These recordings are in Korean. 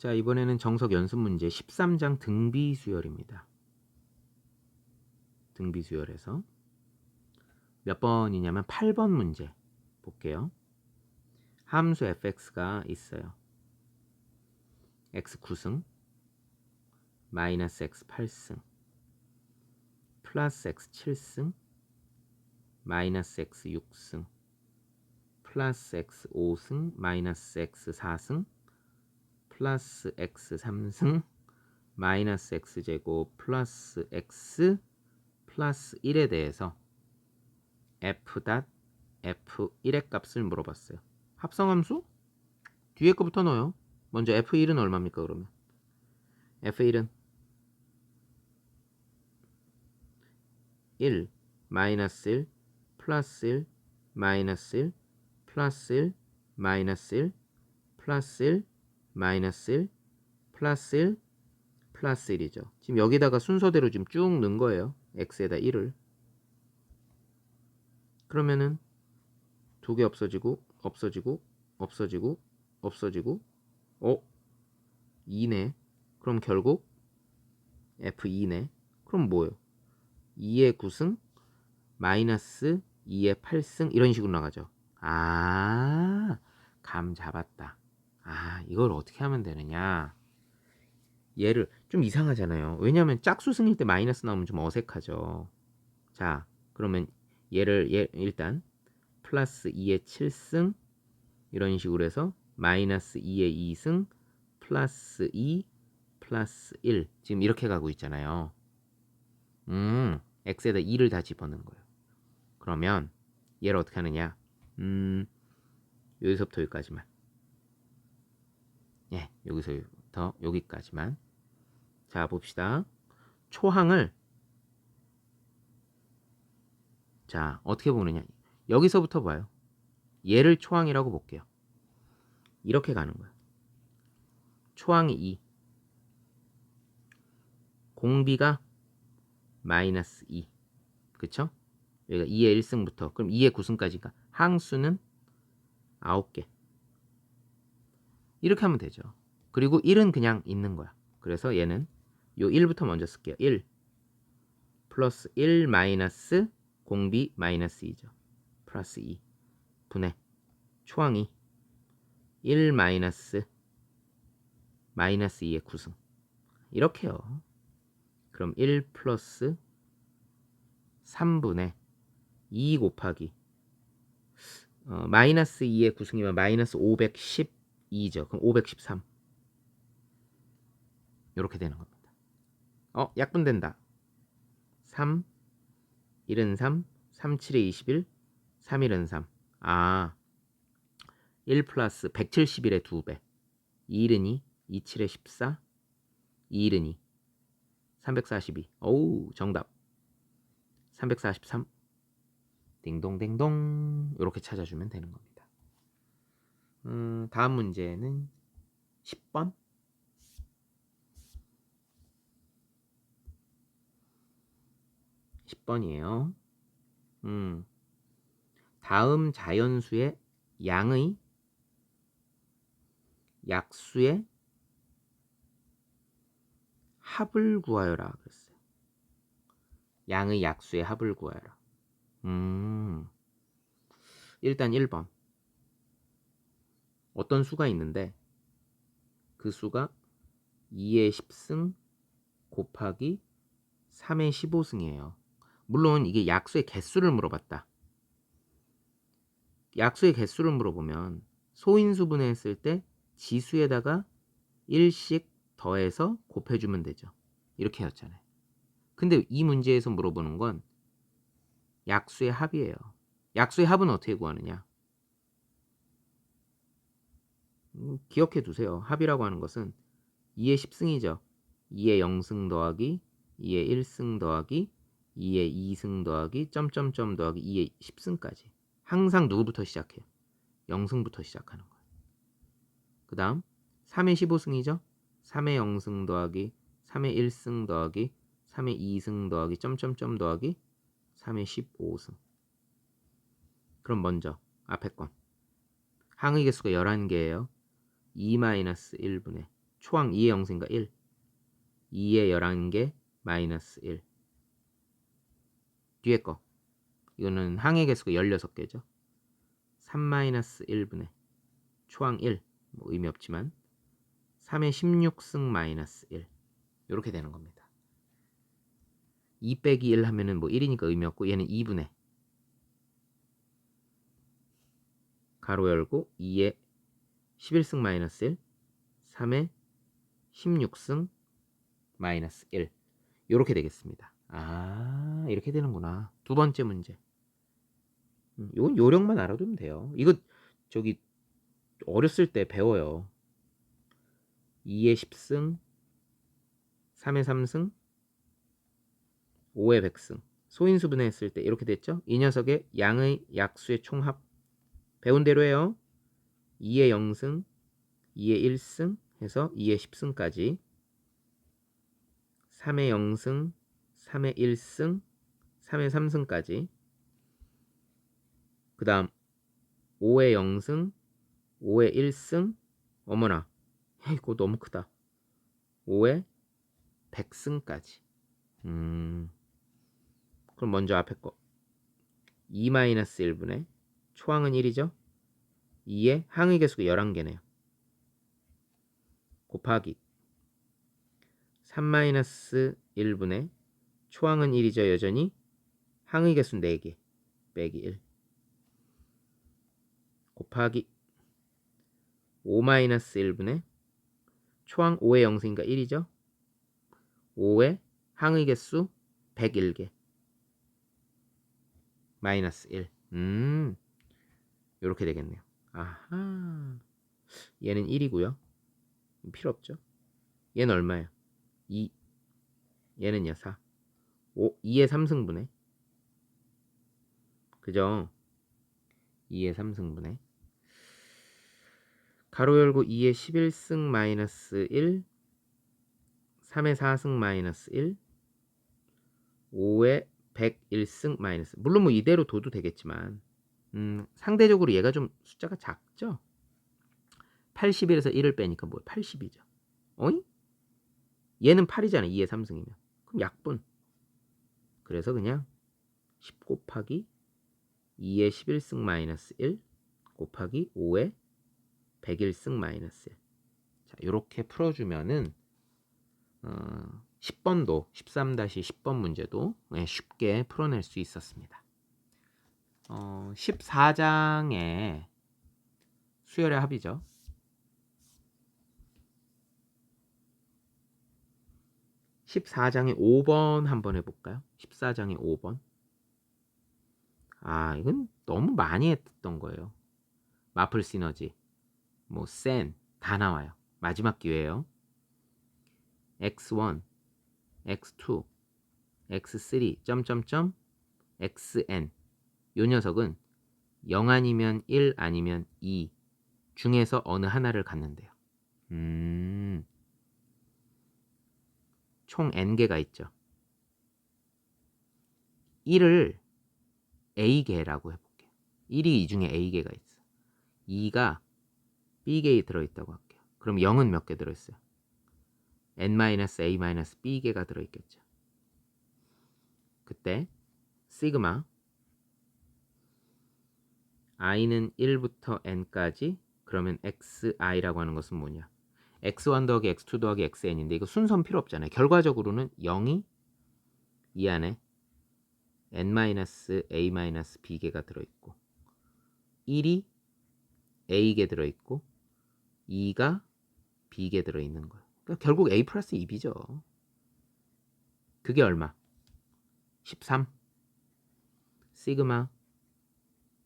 자, 이번에는 정석 연습 문제 13장 등비수열입니다. 등비수열에서 몇 번이냐면 8번 문제 볼게요. 함수 fx가 있어요. x 9승, 마이너스 x 8승, 플러스 x 7승, 마이너스 x 6승, 플러스 x 5승, 마이너스 x 4승, 플러스 x 3승, 마이너스 x제곱, 플러스 x 플러스 1에 대해서 f.f1의 값을 물어봤어요. 합성함수? 뒤에 거부터 넣어요. 먼저 f1은 얼마입니까 그러면? f1은 1, 마이너스 1, 플러스 1, 마이너스 1, 플러스 1, 마이너스 1, 플러스 1, 마이너스 1, 플러스 1, 플러스 1이죠. 지금 여기다가 순서대로 지금 쭉 넣은 거예요. x에다 1을. 그러면은 두 개 없어지고 없어지고 없어지고 없어지고 2네. 그럼 결국 f2네. 그럼 뭐예요? 2의 9승 마이너스 2의 8승 이런 식으로 나가죠. 감 잡았다. 이걸 어떻게 하면 되느냐. 얘를 좀 이상하잖아요. 왜냐하면 짝수승일 때 마이너스 나오면 좀 어색하죠. 자, 그러면 얘를 일단 플러스 2의 7승 이런 식으로 해서 마이너스 2의 2승 플러스 2 플러스 1 지금 이렇게 가고 있잖아요. x에다 2를 다 집어넣은 거예요. 그러면 얘를 어떻게 하느냐. 여기서부터 여기까지만. 예, 여기서부터 여기까지만. 자, 봅시다. 초항을 자, 어떻게 보느냐. 여기서부터 봐요. 얘를 초항이라고 볼게요. 이렇게 가는 거예요. 초항이 2. 공비가 마이너스 2. 그쵸? 여기가 2의 1승부터 그럼 2의 9승까지가 항수는 9개. 이렇게 하면 되죠. 그리고 1은 그냥 있는 거야. 그래서 얘는 요 1부터 먼저 쓸게요. 1 플러스 1 마이너스 공비 마이너스 2죠. 플러스 2 분의 초항이 1 마이너스 2의 9승. 이렇게요. 그럼 1 플러스 3분의 2 곱하기 마이너스 2의 9승이면 마이너스 512죠. 그럼 513 이렇게 되는 겁니다. 약분된다. 3 1은 3 3 7에 21 3 1은 3 1 플러스 171의 2배 2 1은 2 2 7에 14 2 1은 2 342 어우 정답 343 딩동댕동 이렇게 찾아주면 되는 겁니다. 다음 문제는 10번 10번이에요. 다음 자연수의 양의 약수의 합을 구하여라 그랬어요. 양의 약수의 합을 구하여라. 일단 1번 어떤 수가 있는데 그 수가 2의 10승 곱하기 3의 15승이에요. 물론 이게 약수의 개수를 물어봤다. 약수의 개수를 물어보면 소인수분해 했을 때 지수에다가 1씩 더해서 곱해주면 되죠. 이렇게 했잖아요. 근데 이 문제에서 물어보는 건 약수의 합이에요. 약수의 합은 어떻게 구하느냐. 기억해 두세요. 합이라고 하는 것은 2의 10승이죠. 2의 0승 더하기 2의 1승 더하기 2의 2승 더하기 점점점 더하기 2의 10승까지. 항상 누구부터 시작해요? 0승부터 시작하는 거예요. 그 다음 3의 15승이죠. 3의 0승 더하기 3의 1승 더하기 3의 2승 더하기 점점점 더하기 3의 15승. 그럼 먼저 앞에 건 항의 개수가 11개예요. 2-1분의 초항 2의 영승이니까 1. 2의 11개 마이너스 1. 뒤에 거. 이거는 항의 개수가 16개죠. 3 마이너스 1분의 초항 1. 뭐 의미 없지만 3의 16승 마이너스 1. 이렇게 되는 겁니다. 2 빼기 1 하면은 뭐 1이니까 의미 없고 얘는 2분의 가로 열고 2의 11승 마이너스 1. 3의 16승 마이너스 1. 이렇게 되겠습니다. 아, 이렇게 되는구나. 두 번째 문제. 이건 요령만 알아두면 돼요. 이거 저기 어렸을 때 배워요. 2의 10승, 3의 3승, 5의 100승. 소인수 분해했을 때 이렇게 됐죠? 이 녀석의 양의 약수의 총합. 배운 대로 해요. 2의 0승, 2의 1승 해서 2의 10승까지. 3의 0승, 3의 1승, 3의 3승까지. 그 다음 5의 0승, 5의 1승. 어머나, 이거 너무 크다. 5의 100승까지. 그럼 먼저 앞에 거 2-1분의 초항은 1이죠. 2의 항의 개수가 11개네요. 곱하기 3-1분의 초항은 1이죠. 여전히 항의 개수 4개 빼기 1 곱하기 5-1분의 초항 5의 영승이니까 1이죠. 5의 항의 개수 101개 마이너스 1. 요렇게 되겠네요. 아하. 얘는 1이고요. 필요 없죠. 얘는 얼마예요? 2. 얘는요 4. 2의 3승분의 그죠? 2의 3승분의 가로 열고 2의 11승 마이너스 1 3의 4승 마이너스 1 5의 101승 마이너스 물론 뭐 이대로 둬도 되겠지만 상대적으로 얘가 좀 숫자가 작죠? 81에서 1을 빼니까 뭐야? 80이죠. 어이? 얘는 8이잖아. 2의 3승이면. 그럼 약분. 그래서 그냥 10 곱하기 2의 11승 마이너스 1 곱하기 5의 101승 마이너스 1. 자, 요렇게 풀어주면은 10번도 13-10번 문제도 쉽게 풀어낼 수 있었습니다. 14장의 수열의 합이죠. 14장의 5번 한번 해볼까요? 14장의 5번. 아, 이건 너무 많이 했던 거예요. 마플 시너지, 뭐 센 다 나와요. 마지막 기회예요. x1, x2, x3, 점점점, xn. 요 녀석은 0 아니면 1 아니면 2 중에서 어느 하나를 갖는데요. 총 n개가 있죠. 1을 a개라고 해볼게요. 1이 이 중에 a개가 있어. 2가 b개에 들어있다고 할게요. 그럼 0은 몇 개 들어있어요? n-a-b개가 들어있겠죠. 그때 시그마 i는 1부터 n까지 그러면 xi라고 하는 것은 뭐냐? x1 더하기 x2 더하기 xn인데 이거 순서는 필요 없잖아요. 결과적으로는 0이 이 안에 n-a-b개가 들어있고 1이 a개 들어있고 2가 b개 들어있는 거예요. 그러니까 결국 a 플러스 2b죠. 그게 얼마? 13. 시그마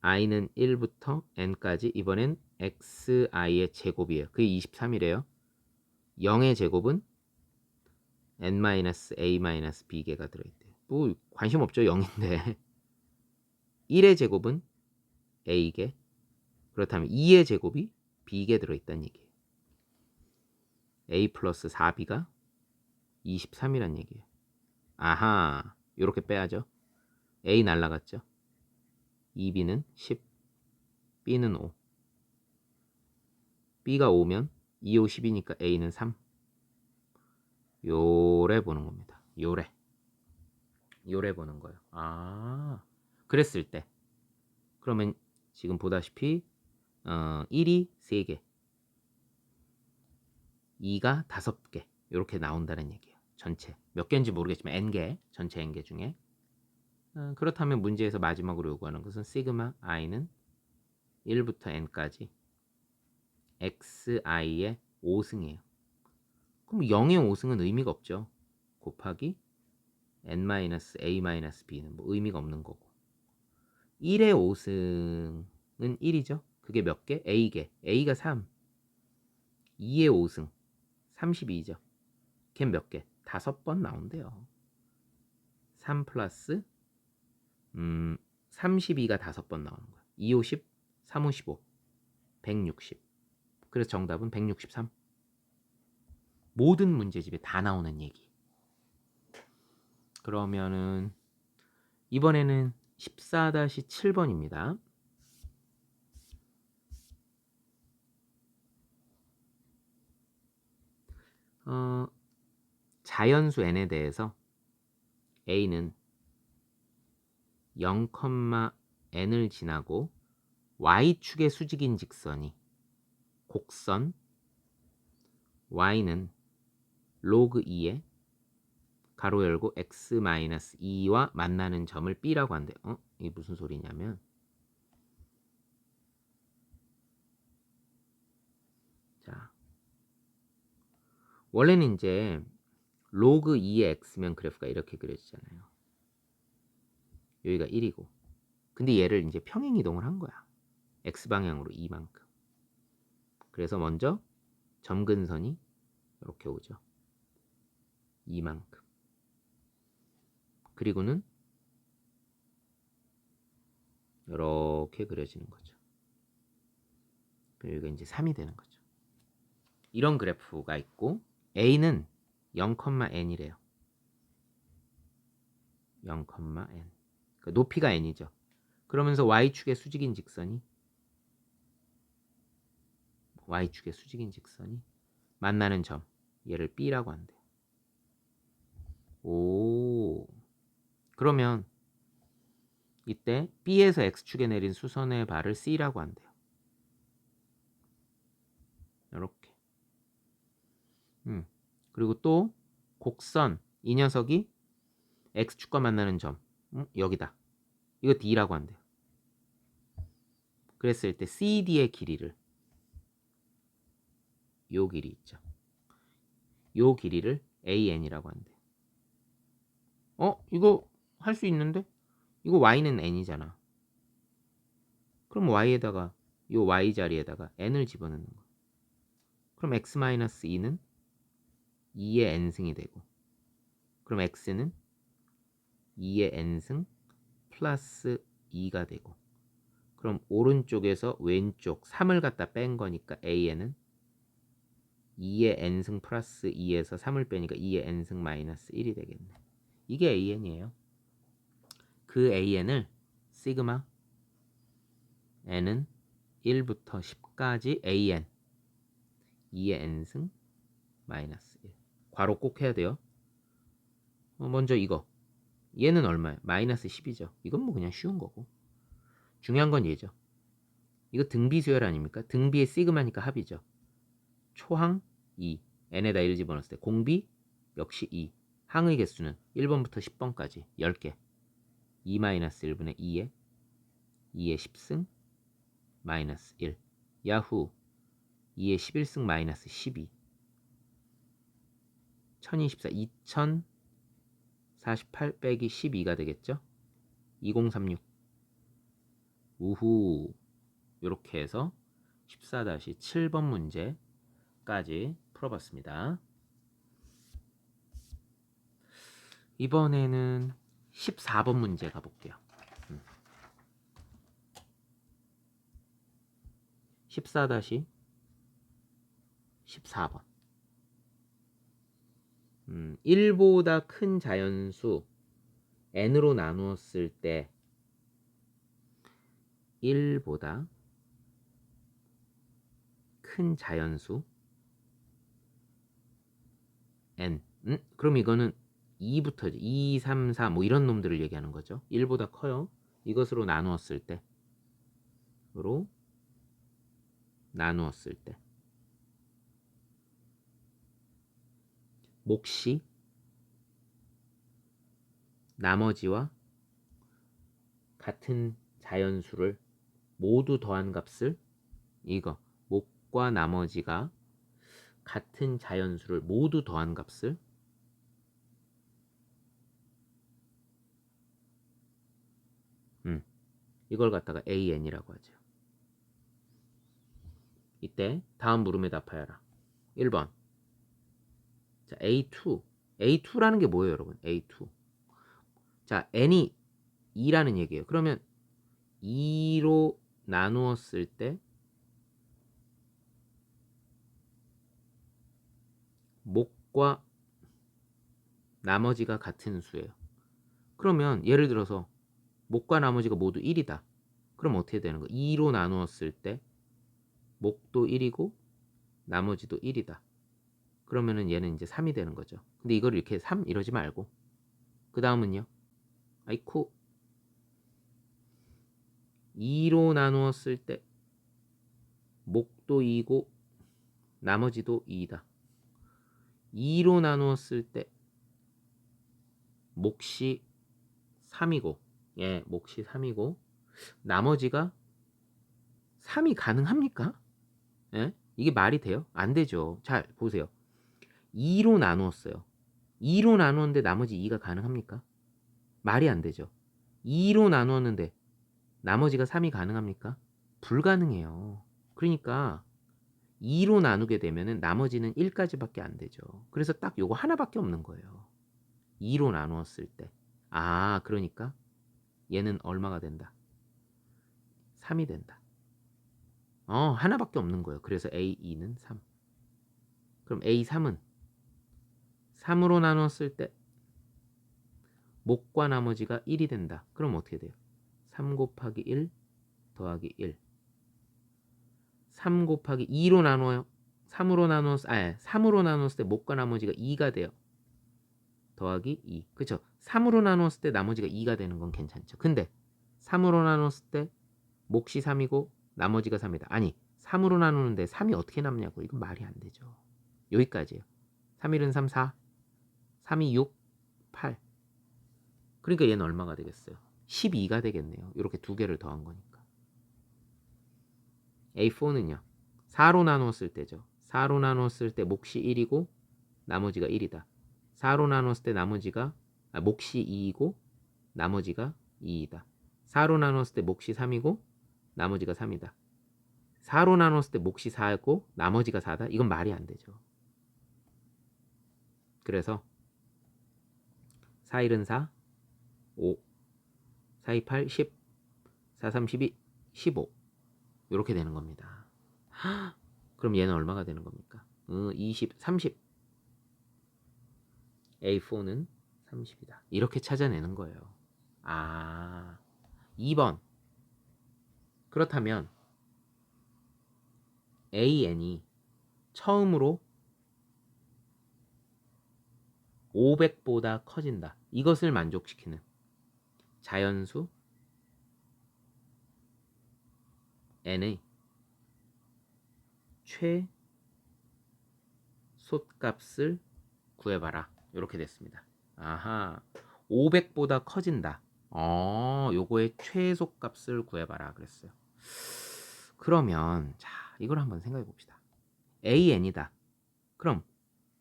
i는 1부터 n까지 이번엔 xi의 제곱이에요. 그게 23이래요. 0의 제곱은 n-a-b개가 들어있대요. 뭐 관심 없죠. 0인데 1의 제곱은 a개 그렇다면 2의 제곱이 b개 들어있다는 얘기예요. a 플러스 4b가 23이란 얘기예요. 아하, 이렇게 빼야죠. a 날라갔죠. 2b는 10, b는 5. b가 5면 2, 5, 10이니까 a는 3. 요래 보는 겁니다. 요래 보는 거예요. 그랬을 때 그러면 지금 보다시피 1이 3개, 2가 5개 이렇게 나온다는 얘기예요. 전체 몇 개인지 모르겠지만 n개, 전체 n개 중에 그렇다면 문제에서 마지막으로 요구하는 것은 시그마 i는 1부터 n까지 xi의 5승이에요. 그럼 0의 5승은 의미가 없죠. 곱하기 n-a-b는 뭐 의미가 없는 거고 1의 5승은 1이죠. 그게 몇 개? a개. a가 3. 2의 5승 32죠. 걘 몇 개? 5번 나온대요. 3 플러스 32가 5번 나오는 거야. 2, 5, 10, 3, 5, 15, 160. 그래서 정답은 163. 모든 문제집에 다 나오는 얘기. 그러면은 이번에는 14-7번입니다. 자연수 n에 대해서 a는 0, n을 지나고 y축의 수직인 직선이 곡선 y는 로그 2에 가로 열고 x-2와 만나는 점을 b라고 한대요. 이게 무슨 소리냐면 자, 원래는 이제 로그 2의 x면 그래프가 이렇게 그려지잖아요. 여기가 1이고 근데 얘를 이제 평행 이동을 한 거야. x방향으로 2만큼. 그래서 먼저 점근선이 이렇게 오죠. 2만큼. 그리고는 이렇게 그려지는 거죠. 그리고 여기가 이제 3이 되는 거죠. 이런 그래프가 있고 a는 0,n이래요. 0,n. 그러니까 높이가 n이죠. 그러면서 y축의 수직인 직선이 만나는 점 얘를 b라고 한대요. 오. 그러면 이때 b에서 x축에 내린 수선의 발을 c라고 한대요. 이렇게. 그리고 또 곡선 이 녀석이 x축과 만나는 점 여기다. 이거 d라고 한대요. 그랬을 때 CD의 길이를 요 길이 있죠. 요 길이를 AN이라고 한대요. 이거 할 수 있는데? 이거 Y는 N이잖아. 그럼 Y에다가 요 Y 자리에다가 N을 집어넣는 거야. 그럼 X-2는 2의 N승이 되고 그럼 X는 2의 N승 플러스 2가 되고 그럼 오른쪽에서 왼쪽 3을 갖다 뺀 거니까 AN은 2의 n승 플러스 2에서 3을 빼니까 2의 n승 마이너스 1이 되겠네. 이게 AN이에요. 그 AN을 시그마 n은 1부터 10까지 AN 2의 n승 마이너스 1. 괄호 꼭 해야 돼요. 먼저 이거. 얘는 얼마야? 마이너스 10이죠. 이건 뭐 그냥 쉬운 거고. 중요한 건 얘죠. 이거 등비 수열 아닙니까? 등비의 시그마니까 합이죠. 초항 2. n에다 1 집어넣었을 때 공비 역시 2. 항의 개수는 1번부터 10번까지 10개. 2-1분의 2에 10승 마이너스 1. 야후 2의 11승 마이너스 12. 1024 2048 빼기 12가 되겠죠? 2036. 우후. 이렇게 해서 14-7번 문제까지 풀어봤습니다. 이번에는 14번 문제 가볼게요. 14-14번. 1보다 큰 자연수 n으로 나누었을 때 1보다 큰 자연수 n 그럼 이거는 2부터 2, 3, 4 뭐 이런 놈들을 얘기하는 거죠. 1보다 커요. 이것으로 나누었을 때. 으로 나누었을 때. 몫이 나머지와 같은 자연수를 모두 더한 값을 이거 몫과 나머지가 같은 자연수를 모두 더한 값을 이걸 갖다가 AN이라고 하죠. 이때 다음 물음에 답하여라. 1번. 자, A2. A2라는 게 뭐예요, 여러분? A2. 자, N이 2라는 얘기예요. 그러면 2로 나누었을 때 몫과 나머지가 같은 수예요. 그러면 예를 들어서 몫과 나머지가 모두 1이다. 그럼 어떻게 되는 거야? 2로 나누었을 때 몫도 1이고 나머지도 1이다. 그러면은 얘는 이제 3이 되는 거죠. 근데 이걸 이렇게 3 이러지 말고 그 다음은요. 아이쿠 2로 나누었을 때 몫도 2고 나머지도 2이다. 2로 나누었을 때 몫이 3이고 예, 몫이 3이고 나머지가 3이 가능합니까? 예? 이게 말이 돼요? 안 되죠. 잘 보세요. 2로 나누었어요. 2로 나누었는데 나머지 2가 가능합니까? 말이 안 되죠. 2로 나누었는데 나머지가 3이 가능합니까? 불가능해요. 그러니까 2로 나누게 되면은 나머지는 1까지밖에 안 되죠. 그래서 딱 요거 하나밖에 없는 거예요. 2로 나누었을 때. 아, 그러니까 얘는 얼마가 된다? 3이 된다. 하나밖에 없는 거예요. 그래서 A2는 3. 그럼 A3은 3으로 나눴을 때 몫과 나머지가 1이 된다. 그럼 어떻게 돼요? 3 곱하기 1 더하기 1. 3 곱하기 2로 나눠요. 3으로 나눴을 때 몫과 나머지가 2가 돼요. 더하기 2. 그쵸? 3으로 나눴을 때 나머지가 2가 되는 건 괜찮죠. 근데 3으로 나눴을 때 몫이 3이고 나머지가 3이다. 아니 3으로 나누는데 3이 어떻게 남냐고. 이건 말이 안 되죠. 여기까지예요. 3, 1은 3, 4. 3, 2, 6, 8. 그러니까 얘는 얼마가 되겠어요? 12가 되겠네요. 이렇게 두 개를 더한 거니까. A4는요. 4로 나누었을 때죠. 4로 나누었을 때 몫이 1이고 나머지가 1이다. 4로 나눴을 때 나머지가 몫이 2이고 나머지가 2이다. 4로 나눴을 때 몫이 3이고 나머지가 3이다. 4로 나눴을 때 몫이 4고 나머지가 4다. 이건 말이 안 되죠. 그래서 4, 1은 4, 5, 4, 2, 8, 10, 4, 3, 12, 15 이렇게 되는 겁니다. 그럼 얘는 얼마가 되는 겁니까? 20, 30. A4는 30이다. 이렇게 찾아내는 거예요. 아, 2번. 그렇다면 AN이 처음으로 500보다 커진다. 이것을 만족시키는 자연수 n의 최소값을 구해봐라. 이렇게 됐습니다. 아하, 500보다 커진다. 요거의 최소값을 구해봐라 그랬어요. 그러면 자, 이걸 한번 생각해 봅시다. AN이다. 그럼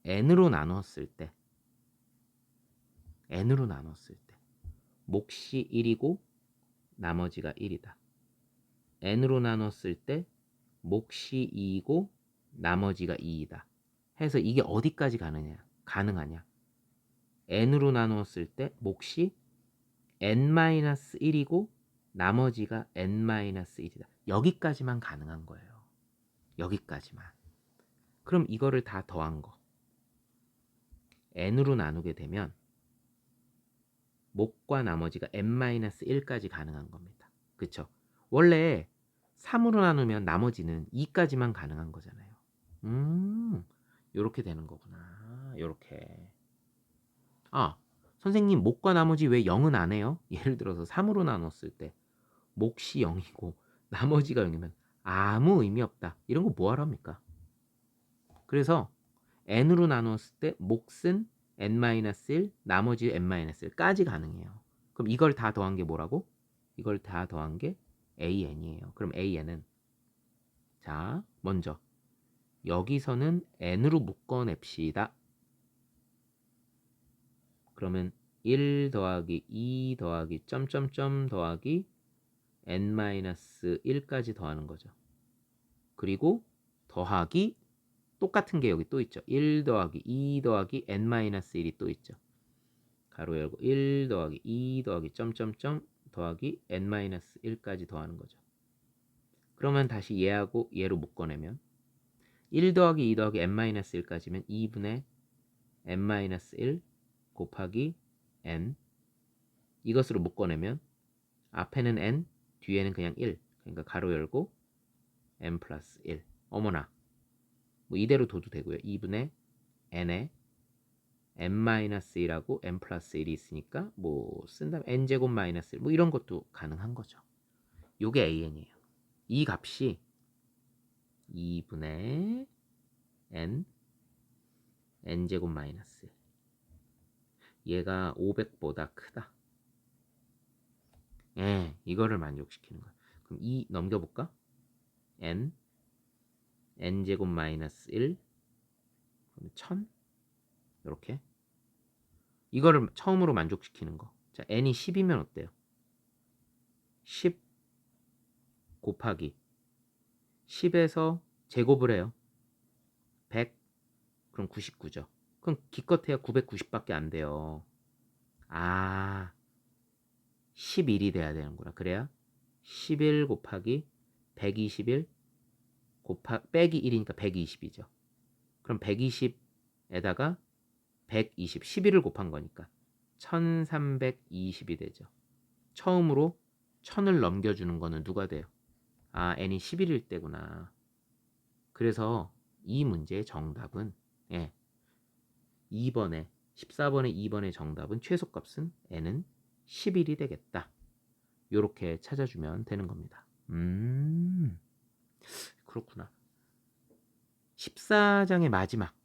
n으로 나눴을 때 몫이 1이고 나머지가 1이다. n으로 나눴을 때 몫이 2이고 나머지가 2이다. 해서 이게 어디까지 가능하냐? n으로 나누었을 때 몫이 n-1이고 나머지가 n-1이다. 여기까지만 가능한 거예요. 여기까지만. 그럼 이거를 다 더한 거 n으로 나누게 되면 몫과 나머지가 n-1까지 가능한 겁니다. 그쵸? 원래 3으로 나누면 나머지는 2까지만 가능한 거잖아요. 요렇게 되는 거구나. 요렇게. 아, 선생님 목과 나머지 왜 0은 안 해요? 예를 들어서 3으로 나눴을 때 몫이 0이고 나머지가 0이면 아무 의미 없다. 이런 거 뭐하러 합니까? 그래서 n으로 나눴을 때 몫은 n-1, 나머지 n-1까지 가능해요. 그럼 이걸 다 더한 게 뭐라고? 이걸 다 더한 게 an이에요. 그럼 an은 자, 먼저 여기서는 n으로 묶어냅시다. 그러면 1 더하기 2 더하기 점점점 더하기 n-1까지 더하는 거죠. 그리고 더하기 똑같은 게 여기 또 있죠. 1 더하기 2 더하기 n-1이 또 있죠. 가로 열고 1 더하기 2 더하기 점점점 더하기 n-1까지 더하는 거죠. 그러면 다시 얘하고 얘로 묶어내면 1 더하기 2 더하기 n-1까지면 2분의 n-1 곱하기 n 이것으로 묶어내면 앞에는 n, 뒤에는 그냥 1. 그러니까 가로 열고 n 플러스 1. 어머나 뭐 이대로 둬도 되고요. 2분의 n에 n-1하고 n 플러스 1이 있으니까 뭐 쓴다면 n제곱 마이너스 1 뭐 이런 것도 가능한 거죠. 요게 an이에요. 이 값이 2분의 n제곱 마이너스 1 얘가 500보다 크다. 예, 이거를 만족시키는 거야. 그럼 2 넘겨볼까? n제곱 마이너스 1 그럼 1000 이렇게 이거를 처음으로 만족시키는 거. 자, n이 10이면 어때요? 10 곱하기 10에서 제곱을 해요. 100 그럼 99죠. 그럼 기껏해야 990밖에 안 돼요. 아, 11이 돼야 되는구나. 그래야 11 곱하기 121 빼기 1이니까 120이죠. 그럼 120에다가 120, 11을 곱한 거니까 1320이 되죠. 처음으로 1000을 넘겨주는 거는 누가 돼요? 아, n이 11일 때구나. 그래서 이 문제의 정답은 2번에 14번의 2번의 정답은 최소값은 n은 11이 되겠다. 요렇게 찾아주면 되는 겁니다. 그렇구나. 14장의 마지막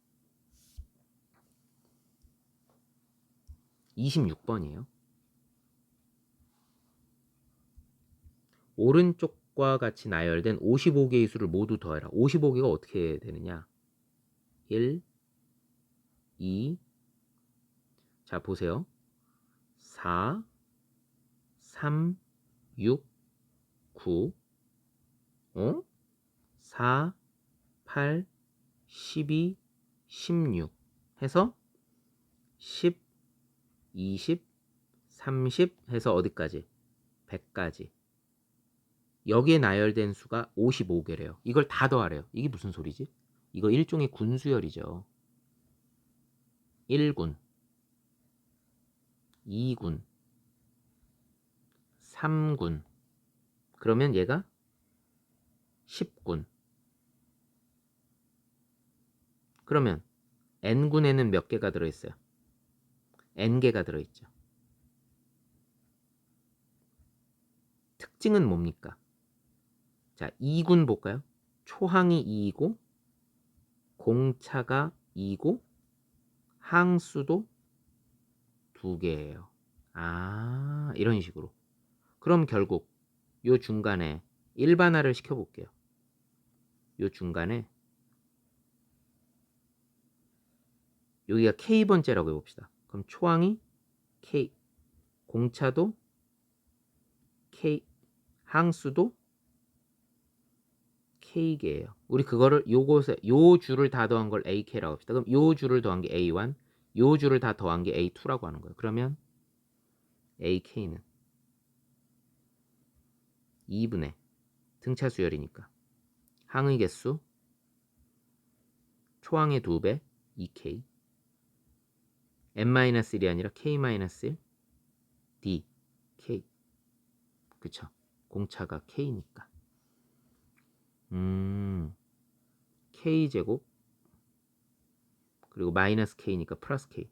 26번이에요. 오른쪽과 같이 나열된 55개의 수를 모두 더해라. 55개가 어떻게 되느냐? 1, 2, 자 보세요. 4, 3, 6, 9, 4, 8, 12, 16 해서 10, 20, 30 해서 어디까지? 100까지. 여기에 나열된 수가 55개래요. 이걸 다 더하래요. 이게 무슨 소리지? 이거 일종의 군수열이죠. 1군, 2군, 3군. 그러면 얘가 10군. 그러면 n군에는 몇 개가 들어있어요? n개가 들어있죠. 특징은 뭡니까? 자, 2군 볼까요? 초항이 2이고 공차가 2고 항수도 2개예요. 아, 이런 식으로. 그럼 결국 요 중간에 일반화를 시켜볼게요. 요 중간에 여기가 K번째라고 해봅시다. 그럼 초항이 K, 공차도 K, 항수도 K개예요. 우리 그거를 요곳에 요 줄을 다 더한 걸 AK라고 합시다. 그럼 요 줄을 더한 게 A1, 요 줄을 다 더한 게 A2라고 하는 거예요. 그러면 AK는 2분의 등차 수열이니까 항의 개수 초항의 2배 2K n-1이 아니라 K-1 D K 그쵸? 공차가 K니까 K제곱 그리고 마이너스 K니까 플러스 K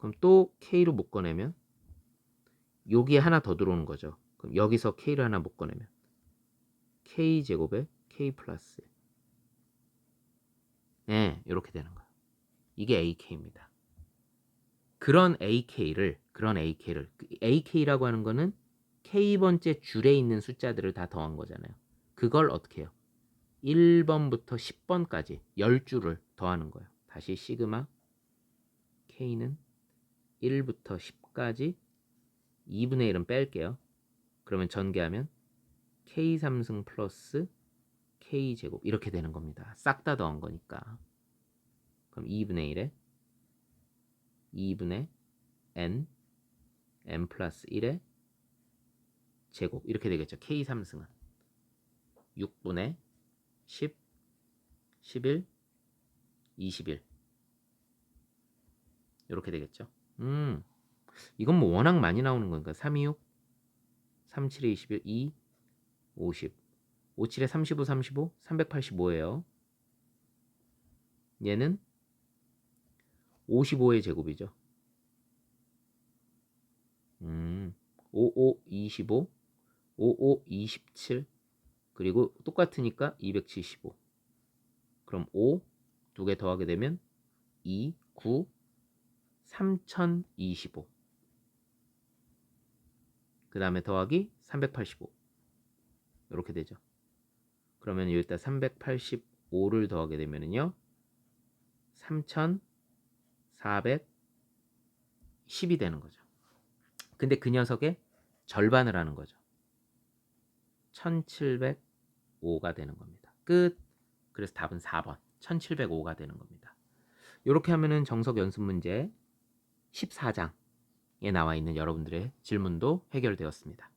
그럼 또 K로 묶어내면 여기에 하나 더 들어오는 거죠. 그럼 여기서 K를 하나 묶어내면 K제곱에 K 플러스 네, 이렇게 되는 거예요. 이게 AK입니다. 그런 AK를 AK라고 하는 거는 K번째 줄에 있는 숫자들을 다 더한 거잖아요. 그걸 어떻게 해요? 1번부터 10번까지 10줄을 더하는 거예요. 다시 시그마 K는 1부터 10까지 2분의 1은 뺄게요. 그러면 전개하면 K3승 플러스 K제곱 이렇게 되는 겁니다. 싹 다 더한 거니까. 그럼 2분의 1에 2분의 N 플러스 1의 제곱 이렇게 되겠죠. K3승은 6분의 10, 11, 21 이렇게 되겠죠. 이건 뭐 워낙 많이 나오는 거니까 3, 2, 6, 3, 7에 21, 2, 50 5, 7에 35, 35, 385예요. 얘는 55의 제곱이죠. 55, 25, 55, 27 그리고 똑같으니까 275 그럼 5 두 개 더하게 되면 2, 9, 3025 그 다음에 더하기 385 이렇게 되죠. 그러면 여기다 385를 더하게 되면은요 3410이 되는 거죠. 근데 그 녀석의 절반을 하는 거죠. 1705가 되는 겁니다. 끝. 그래서 답은 4번 1705가 되는 겁니다. 이렇게 하면은 정석 연습 문제 14장에 나와 있는 여러분들의 질문도 해결되었습니다.